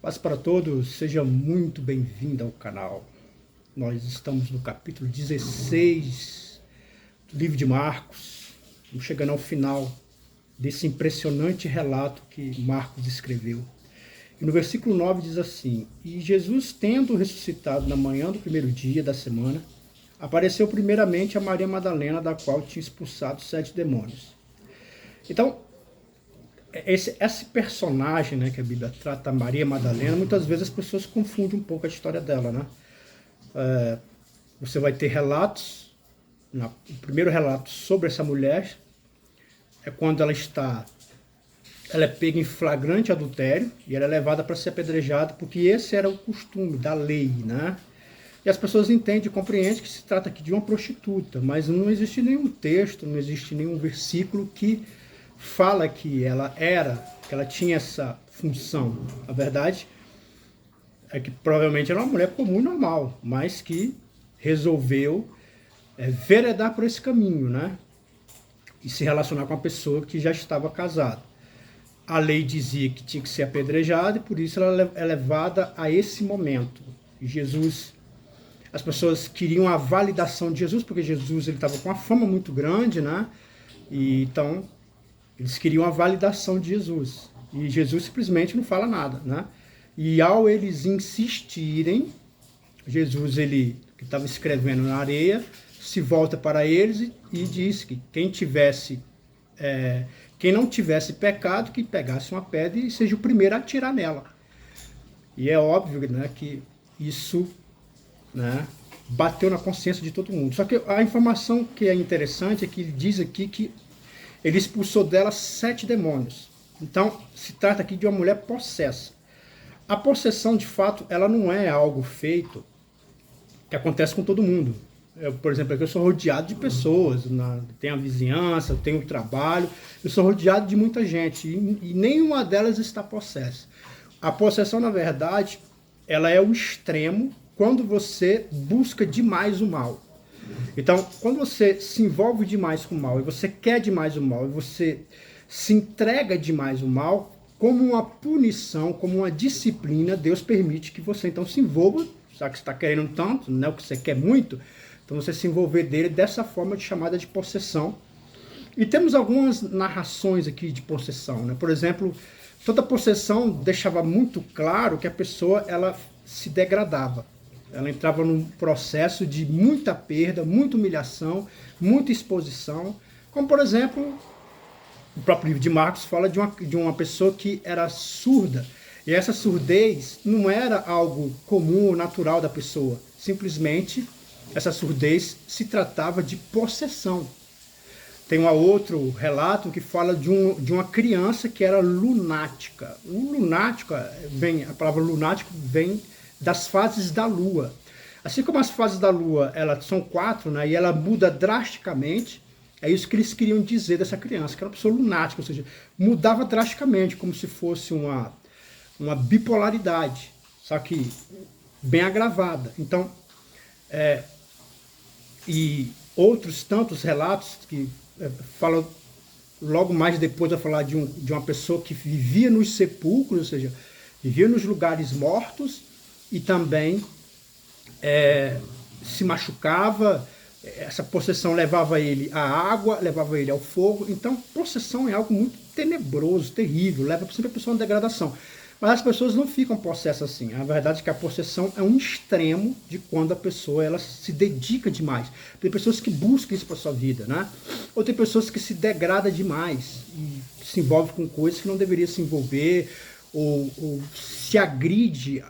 Paz para todos, seja muito bem-vindo ao canal. Nós estamos no capítulo 16 do livro de Marcos. Estamos chegando ao final desse impressionante relato que Marcos escreveu. E no versículo 9 diz assim: E Jesus, tendo ressuscitado na manhã do primeiro dia da semana, apareceu primeiramente a Maria Madalena, da qual tinha expulsado 7 demônios. Então, esse personagem, né, que a Bíblia trata, Maria Madalena, muitas vezes as pessoas confundem um pouco a história dela, né? Você vai ter relatos, o primeiro relato sobre essa mulher é quando ela é pega em flagrante adultério e ela é levada para ser apedrejada, porque esse era o costume da lei, né? E as pessoas entendem e compreendem que se trata aqui de uma prostituta, mas não existe nenhum texto, não existe nenhum versículo que fala que ela tinha essa função. A verdade é que provavelmente era uma mulher comum e normal, mas que resolveu veredar por esse caminho, né? E se relacionar com uma pessoa que já estava casada. A lei dizia que tinha que ser apedrejada e por isso ela é levada a esse momento. E Jesus, as pessoas queriam a validação de Jesus, porque Jesus ele estava com uma fama muito grande, né? E então eles queriam a validação de Jesus. E Jesus simplesmente não fala nada, né? E ao eles insistirem, Jesus, ele que estava escrevendo na areia, se volta para eles e diz que quem não tivesse pecado, que pegasse uma pedra e seja o primeiro a atirar nela. E é óbvio, né, que isso, né, bateu na consciência de todo mundo. Só que a informação que é interessante é que ele diz aqui que ele expulsou dela 7 demônios. Então, se trata aqui de uma mulher possessa. A possessão, de fato, ela não é algo feito que acontece com todo mundo. Por exemplo, aqui eu sou rodeado de pessoas, tenho a vizinhança, eu tenho o trabalho, eu sou rodeado de muita gente e nenhuma delas está possessa. A possessão, na verdade, ela é o extremo quando você busca demais o mal. Então, quando você se envolve demais com o mal, e você quer demais o mal, e você se entrega demais o mal, como uma punição, como uma disciplina, Deus permite que você então se envolva, já que você está querendo tanto, né, o que você quer muito, então você se envolver dele dessa forma chamada de possessão. E temos algumas narrações aqui de possessão, né? Por exemplo, toda possessão deixava muito claro que a pessoa ela se degradava. Ela entrava num processo de muita perda, muita humilhação, muita exposição. Como, por exemplo, o próprio livro de Marcos fala de uma pessoa que era surda. E essa surdez não era algo comum ou natural da pessoa. Simplesmente, essa surdez se tratava de possessão. Tem um outro relato que fala de uma criança que era lunática. O lunático, a palavra lunático vem das fases da lua. Assim como as fases da lua elas são 4, né, e ela muda drasticamente, é isso que eles queriam dizer dessa criança, que era uma pessoa lunática, ou seja, mudava drasticamente, como se fosse uma bipolaridade, só que bem agravada. Então, e outros tantos relatos que falam, logo mais depois vai falar de uma pessoa que vivia nos sepulcros, ou seja, vivia nos lugares mortos, e também se machucava. Essa possessão levava ele à água, levava ele ao fogo. Então, possessão é algo muito tenebroso, terrível, leva sempre a pessoa a uma degradação. Mas as pessoas não ficam possessas assim. A verdade é que a possessão é um extremo de quando a pessoa ela se dedica demais. Tem pessoas que buscam isso para sua vida, né? Ou tem pessoas que se degradam demais e se envolvem com coisas que não deveria se envolver, ou se agride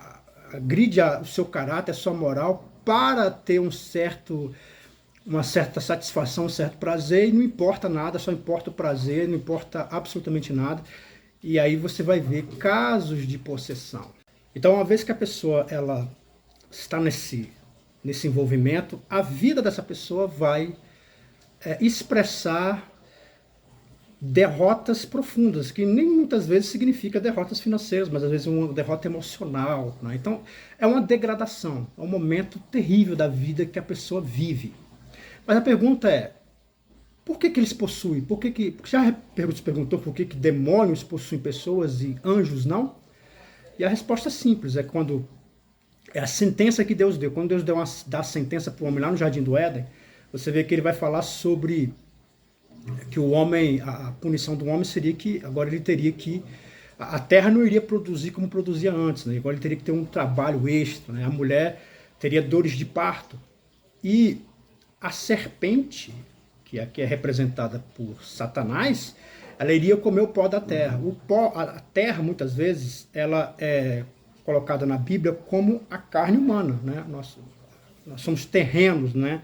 o seu caráter, a sua moral, para ter uma certa satisfação, um certo prazer, e não importa nada, só importa o prazer, não importa absolutamente nada. E aí você vai ver casos de possessão. Então, uma vez que a pessoa ela está nesse envolvimento, a vida dessa pessoa vai expressar derrotas profundas, que nem muitas vezes significa derrotas financeiras, mas às vezes uma derrota emocional, né? Então, é uma degradação, é um momento terrível da vida que a pessoa vive. Mas a pergunta é, por que eles possuem? Já se perguntou por que demônios possuem pessoas e anjos não? E a resposta é simples, é quando é a sentença que Deus deu. Quando Deus dá a sentença para o homem lá no Jardim do Éden, você vê que ele vai falar sobre que o homem, a punição do homem seria que agora ele teria que a terra não iria produzir como produzia antes, né? Agora ele teria que ter um trabalho extra, né? A mulher teria dores de parto. E a serpente, que aqui é representada por Satanás, ela iria comer o pó da terra. O pó, a terra, muitas vezes, ela é colocada na Bíblia como a carne humana, né? Nós somos terrenos, né?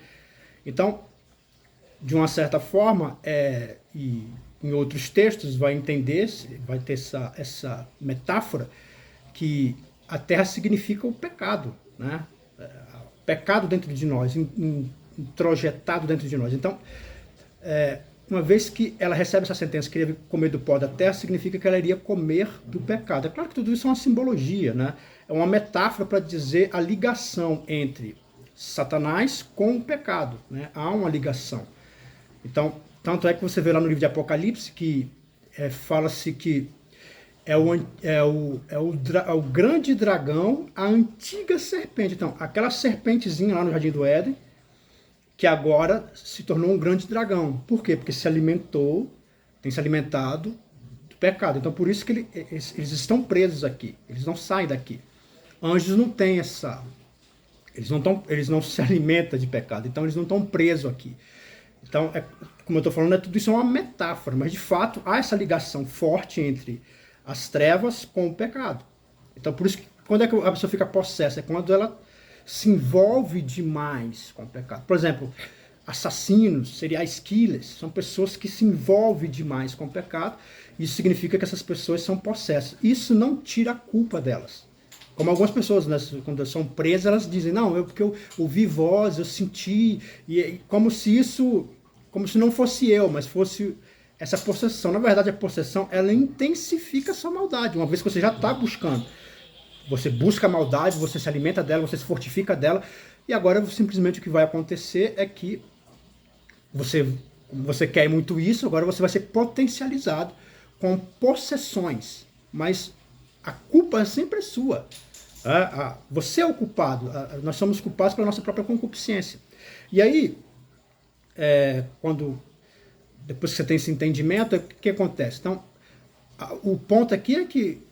Então, de uma certa forma, e em outros textos vai entender, vai ter essa metáfora, que a terra significa o pecado, né? Pecado dentro de nós, introjetado dentro de nós. Então, uma vez que ela recebe essa sentença que iria comer do pó da terra, significa que ela iria comer do pecado. É claro que tudo isso é uma simbologia, né? É uma metáfora para dizer a ligação entre Satanás com o pecado, né? Há uma ligação. Então, tanto é que você vê lá no livro de Apocalipse que fala-se que é o grande dragão, a antiga serpente. Então, aquela serpentezinha lá no Jardim do Éden, que agora se tornou um grande dragão. Por quê? Porque tem se alimentado do pecado. Então, por isso que eles estão presos aqui. Eles não saem daqui. Anjos não têm essa... Eles não se alimentam de pecado. Então, eles não estão presos aqui. Então, como eu estou falando, tudo isso é uma metáfora. Mas, de fato, há essa ligação forte entre as trevas com o pecado. Então, por isso que quando é que a pessoa fica possessa? É quando ela se envolve demais com o pecado. Por exemplo, assassinos, serial killers, são pessoas que se envolvem demais com o pecado. Isso significa que essas pessoas são possessas. Isso não tira a culpa delas. Como algumas pessoas, né, quando são presas, elas dizem, não, porque eu ouvi voz, eu senti, e como se não fosse eu, mas fosse essa possessão. Na verdade, a possessão, ela intensifica a sua maldade, uma vez que você já está buscando. Você busca a maldade, você se alimenta dela, você se fortifica dela, e agora simplesmente o que vai acontecer é que você quer muito isso, agora você vai ser potencializado com possessões, mas a culpa é sempre sua. Você é o culpado, nós somos culpados pela nossa própria concupiscência. E aí, depois que você tem esse entendimento, o que acontece? Então, o ponto aqui é que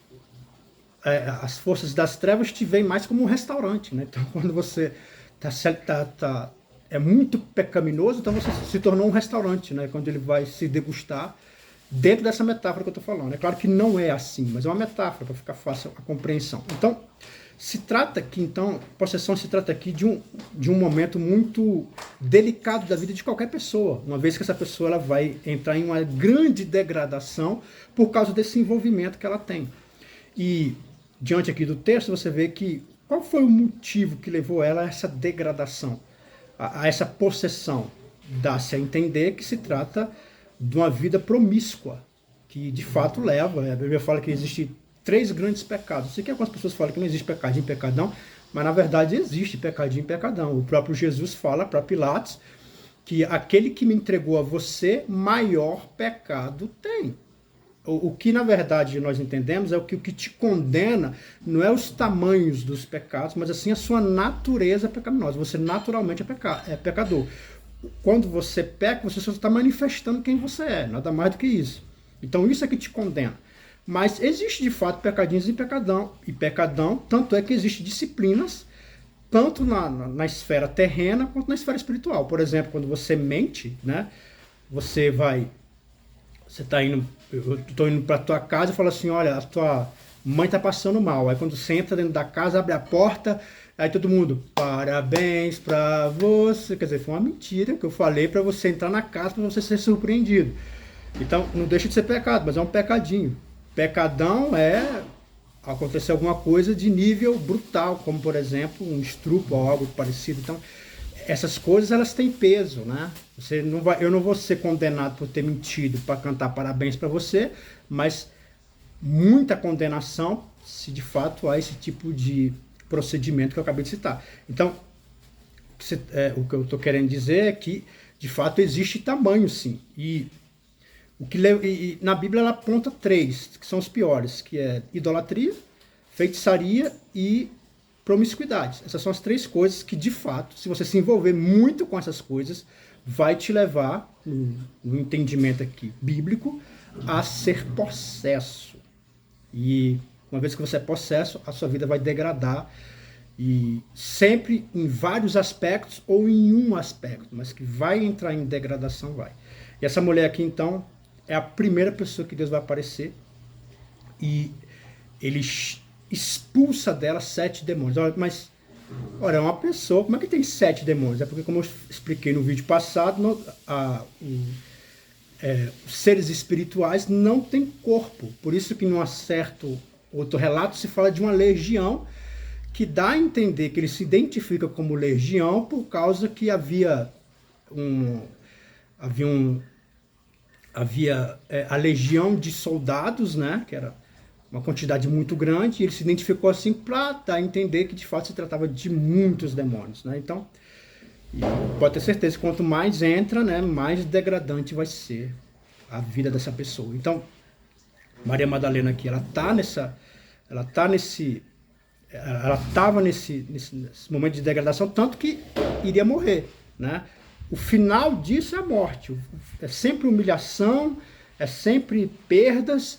as forças das trevas te veem mais como um restaurante, né? Então, quando você é muito pecaminoso, então você se tornou um restaurante, né? Quando ele vai se degustar dentro dessa metáfora que eu estou falando. É claro que não é assim, mas é uma metáfora para ficar fácil a compreensão. Então, possessão se trata aqui de um momento muito delicado da vida de qualquer pessoa, uma vez que essa pessoa ela vai entrar em uma grande degradação por causa desse envolvimento que ela tem. E diante aqui do texto, você vê que qual foi o motivo que levou ela a essa degradação, a essa possessão? Dá-se a entender que se trata de uma vida promíscua, que de fato leva, a Bíblia fala que existe 3 grandes pecados. Eu sei que algumas pessoas falam que não existe pecadinho e pecadão, mas na verdade existe pecadinho e pecadão. O próprio Jesus fala para Pilatos que aquele que me entregou a você, maior pecado tem. O que na verdade nós entendemos é o que te condena não é os tamanhos dos pecados, mas assim a sua natureza pecaminosa. Você naturalmente é pecador. Quando você peca, você só está manifestando quem você é, nada mais do que isso. Então isso é que te condena. Mas existe de fato pecadinhos e pecadão, tanto é que existem disciplinas, tanto na esfera terrena quanto na esfera espiritual. Por exemplo, quando você mente, né, eu estou indo para tua casa e falo assim, olha, a tua mãe está passando mal. Aí quando você entra dentro da casa, abre a porta, aí todo mundo, parabéns para você. Quer dizer, foi uma mentira que eu falei para você entrar na casa para você ser surpreendido. Então, não deixa de ser pecado, mas é um pecadinho. Pecadão é acontecer alguma coisa de nível brutal, como por exemplo um estupro ou algo parecido. Então, essas coisas elas têm peso, né? Eu não vou ser condenado por ter mentido para cantar parabéns para você, mas muita condenação se de fato há esse tipo de procedimento que eu acabei de citar. Então, o que eu estou querendo dizer é que de fato existe tamanho, sim. E na Bíblia ela aponta 3, que são os piores, que é idolatria, feitiçaria e promiscuidade. Essas são as 3 coisas que, de fato, se você se envolver muito com essas coisas, vai te levar, no entendimento aqui bíblico, a ser possesso. E uma vez que você é possesso, a sua vida vai degradar, e sempre em vários aspectos ou em um aspecto, mas que vai entrar em degradação, vai. E essa mulher aqui, então, é a primeira pessoa que Deus vai aparecer, e ele expulsa dela 7 demônios. Mas, olha, é uma pessoa, como é que tem 7 demônios? É porque, como eu expliquei no vídeo passado, os seres espirituais não têm corpo. Por isso que num certo outro relato se fala de uma legião, que dá a entender que ele se identifica como legião por causa que havia a legião de soldados, né, que era uma quantidade muito grande, e ele se identificou assim para dar a entender que de fato se tratava de muitos demônios, né? Então, pode ter certeza que quanto mais entra, né, mais degradante vai ser a vida dessa pessoa. Então, Maria Madalena aqui, ela estava nesse momento de degradação, tanto que iria morrer, né? O final disso é a morte. É sempre humilhação, é sempre perdas,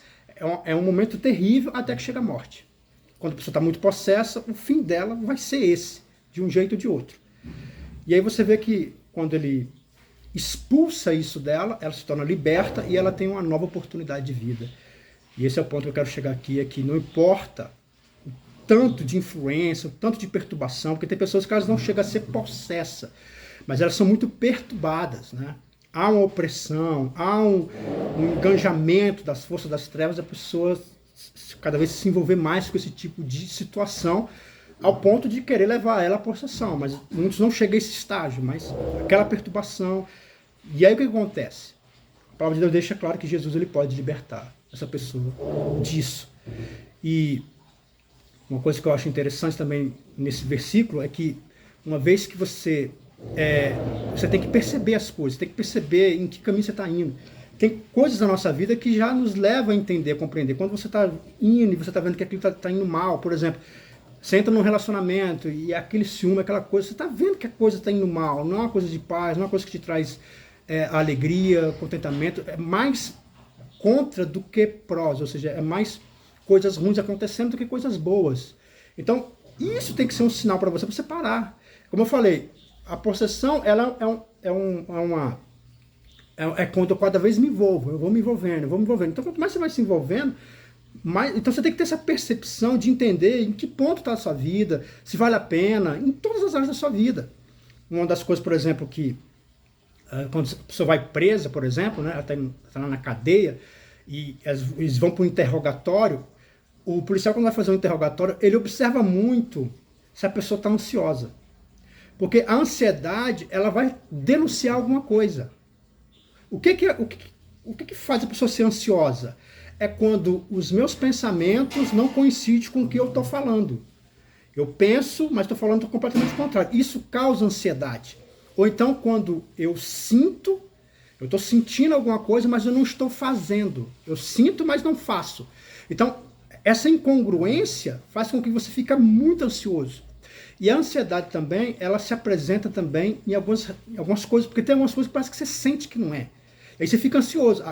é um momento terrível até que chega a morte. Quando a pessoa está muito possessa, o fim dela vai ser esse, de um jeito ou de outro. E aí você vê que quando ele expulsa isso dela, ela se torna liberta e ela tem uma nova oportunidade de vida. E esse é o ponto que eu quero chegar aqui, é que não importa o tanto de influência, o tanto de perturbação, porque tem pessoas que elas não chegam a ser possessa, mas elas são muito perturbadas, né? Há uma opressão, há um enganjamento das forças das trevas, a pessoa cada vez se envolver mais com esse tipo de situação, ao ponto de querer levar ela à possessão. Mas muitos não chegam a esse estágio, mas aquela perturbação. E aí o que acontece? A palavra de Deus deixa claro que Jesus ele pode libertar essa pessoa disso. E uma coisa que eu acho interessante também nesse versículo é que uma vez que você tem que perceber as coisas, tem que perceber em que caminho você está indo. Tem coisas na nossa vida que já nos levam a entender, a compreender. Quando você está indo e você está vendo que aquilo está indo mal, por exemplo, você entra num relacionamento e aquele ciúme, aquela coisa, você está vendo que a coisa está indo mal, não é uma coisa de paz, não é uma coisa que te traz alegria, contentamento, é mais contra do que prós, ou seja, é mais coisas ruins acontecendo do que coisas boas. Então, isso tem que ser um sinal para você parar. Como eu falei, a possessão, ela é quando eu cada vez me envolvo, eu vou me envolvendo. Então, quanto mais você vai se envolvendo, então você tem que ter essa percepção de entender em que ponto está a sua vida, se vale a pena, em todas as áreas da sua vida. Uma das coisas, por exemplo, que quando a pessoa vai presa, por exemplo, né, ela está lá na cadeia, e eles vão para o interrogatório, o policial, quando vai fazer um interrogatório, ele observa muito se a pessoa está ansiosa. Porque a ansiedade, ela vai denunciar alguma coisa. O que faz a pessoa ser ansiosa? É quando os meus pensamentos não coincidem com o que eu estou falando. Eu penso, mas estou falando completamente o contrário. Isso causa ansiedade. Ou então quando eu estou sentindo alguma coisa, mas eu não estou fazendo. Eu sinto, mas não faço. Então, essa incongruência faz com que você fique muito ansioso. E a ansiedade também, ela se apresenta também em algumas coisas, porque tem algumas coisas que parece que você sente que não é. Aí você fica ansioso.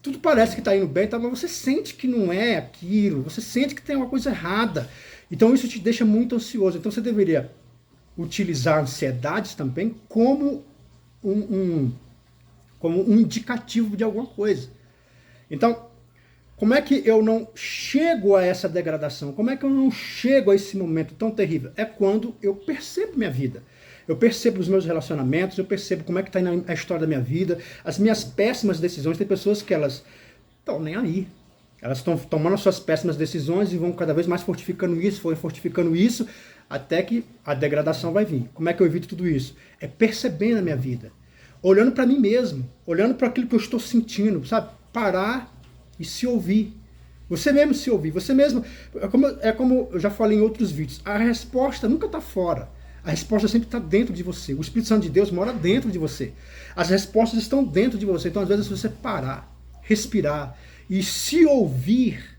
Tudo parece que está indo bem, mas você sente que não é aquilo, você sente que tem uma coisa errada. Então isso te deixa muito ansioso. Então você deveria utilizar a ansiedade também como um indicativo de alguma coisa. Então, como é que eu não chego a essa degradação? Como é que eu não chego a esse momento tão terrível? É quando eu percebo minha vida. Eu percebo os meus relacionamentos, eu percebo como é que está indo a história da minha vida, as minhas péssimas decisões. Tem pessoas que elas estão nem aí. Elas estão tomando as suas péssimas decisões e vão cada vez mais fortificando isso, até que a degradação vai vir. Como é que eu evito tudo isso? É percebendo a minha vida. Olhando para mim mesmo, olhando para aquilo que eu estou sentindo, sabe? Parar e se ouvir. Você mesmo se ouvir, você mesmo. É como eu já falei em outros vídeos, a resposta nunca está fora. A resposta sempre está dentro de você. O Espírito Santo de Deus mora dentro de você. As respostas estão dentro de você. Então, às vezes, se você parar, respirar e se ouvir,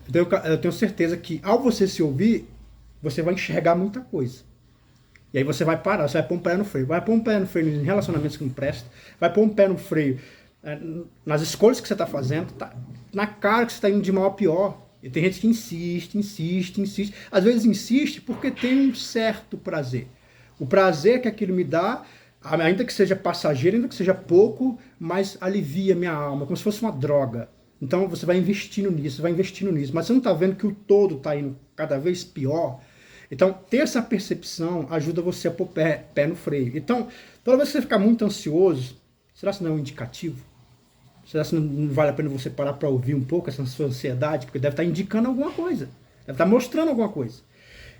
Então eu tenho certeza que ao você se ouvir, você vai enxergar muita coisa. E aí você vai parar, você vai pôr um pé no freio. Vai pôr um pé no freio em relacionamentos que não prestam, vai pôr um pé no freio nas escolhas que você está fazendo, tá na cara que você está indo de mal a pior. E tem gente que insiste. Às vezes insiste porque tem um certo prazer. O prazer que aquilo me dá, ainda que seja passageiro, ainda que seja pouco, mas alivia minha alma, como se fosse uma droga. Então você vai investindo nisso, mas você não está vendo que o todo está indo cada vez pior. Então, ter essa percepção ajuda você a pôr pé no freio. Então, toda vez que você ficar muito ansioso, será que não é um indicativo? Será que não vale a pena você parar para ouvir um pouco essa sua ansiedade? Porque deve estar indicando alguma coisa, deve estar mostrando alguma coisa.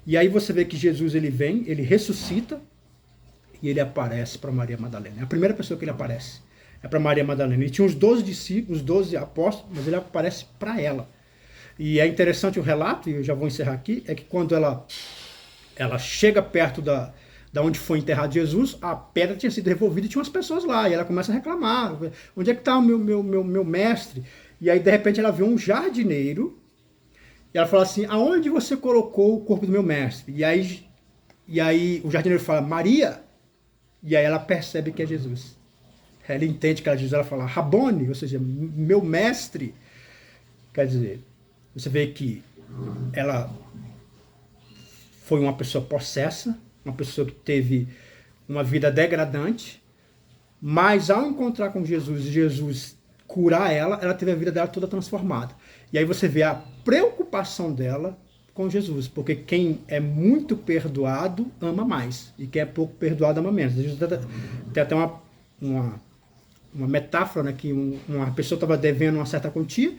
E aí você vê que Jesus ele vem, ele ressuscita e ele aparece para Maria Madalena. É a primeira pessoa que ele aparece. É para Maria Madalena. Ele tinha os 12 discípulos, os 12 apóstolos, mas ele aparece para ela. E é interessante o relato, e eu já vou encerrar aqui, é que quando ela chega perto da onde foi enterrado Jesus, a pedra tinha sido revolvida e tinha umas pessoas lá, e ela começa a reclamar, onde é que está o meu mestre? E aí de repente ela vê um jardineiro, e ela fala assim, aonde você colocou o corpo do meu mestre? E aí o jardineiro fala, Maria, e aí ela percebe que é Jesus. Ela entende que era Jesus, ela fala, Rabone, ou seja, meu mestre. Quer dizer, você vê que ela foi uma pessoa possessa, uma pessoa que teve uma vida degradante, mas ao encontrar com Jesus e Jesus curar ela teve a vida dela toda transformada. E aí você vê a preocupação dela com Jesus, porque quem é muito perdoado ama mais, e quem é pouco perdoado ama menos. Tem até uma metáfora, né, que uma pessoa estava devendo uma certa quantia,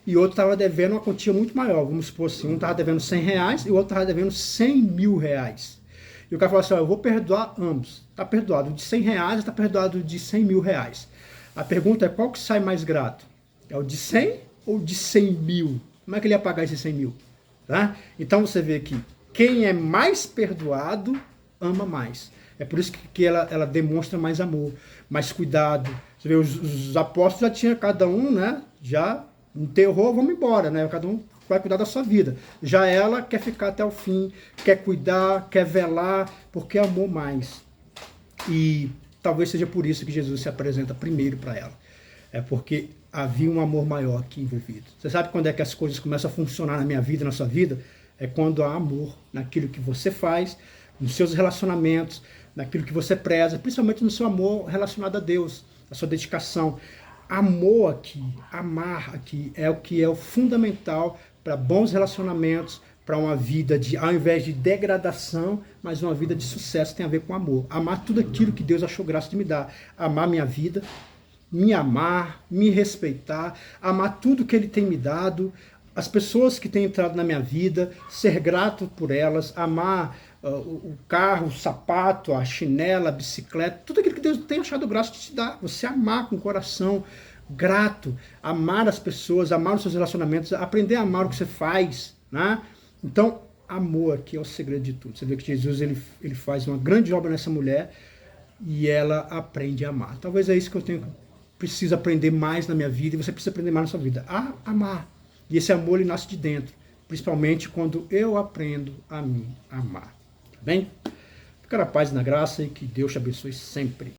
e outro estava devendo uma quantia muito maior. Vamos supor assim, um estava devendo 100 reais e o outro estava devendo 100 mil reais. E o cara falou assim, eu vou perdoar ambos. Está perdoado de 100 reais, está perdoado de 100 mil reais. A pergunta é, qual que sai mais grato? É o de 100 ou de 100 mil? Como é que ele ia pagar esses 100 mil? Tá? Então você vê que quem é mais perdoado, ama mais. É por isso que ela demonstra mais amor, mais cuidado. Você vê, os apóstolos já tinham cada um, né, já enterrou, vamos embora, né? Cada um vai cuidar da sua vida. Já ela quer ficar até o fim, quer cuidar, quer velar, porque amou mais. E talvez seja por isso que Jesus se apresenta primeiro para ela. É porque havia um amor maior aqui envolvido. Você sabe quando é que as coisas começam a funcionar na minha vida, na sua vida? É quando há amor naquilo que você faz, nos seus relacionamentos, naquilo que você preza, principalmente no seu amor relacionado a Deus, a sua dedicação. Amor aqui, amar aqui, é o que é o fundamental para bons relacionamentos, para uma vida de, ao invés de degradação, mas uma vida de sucesso, tem a ver com amor. Amar tudo aquilo que Deus achou graça de me dar. Amar minha vida, me amar, me respeitar, amar tudo que Ele tem me dado, as pessoas que têm entrado na minha vida, ser grato por elas, amar o carro, o sapato, a chinela, a bicicleta, tudo aquilo que Deus tem achado graça de te dar. Você amar com o coração grato, amar as pessoas, amar os seus relacionamentos, aprender a amar o que você faz, né? Então, amor aqui é o segredo de tudo. Você vê que Jesus ele faz uma grande obra nessa mulher e ela aprende a amar. Talvez é isso que eu preciso aprender mais na minha vida e você precisa aprender mais na sua vida, a amar. E esse amor ele nasce de dentro, principalmente quando eu aprendo a me amar. Tá bem? Fica na paz e na graça e que Deus te abençoe sempre.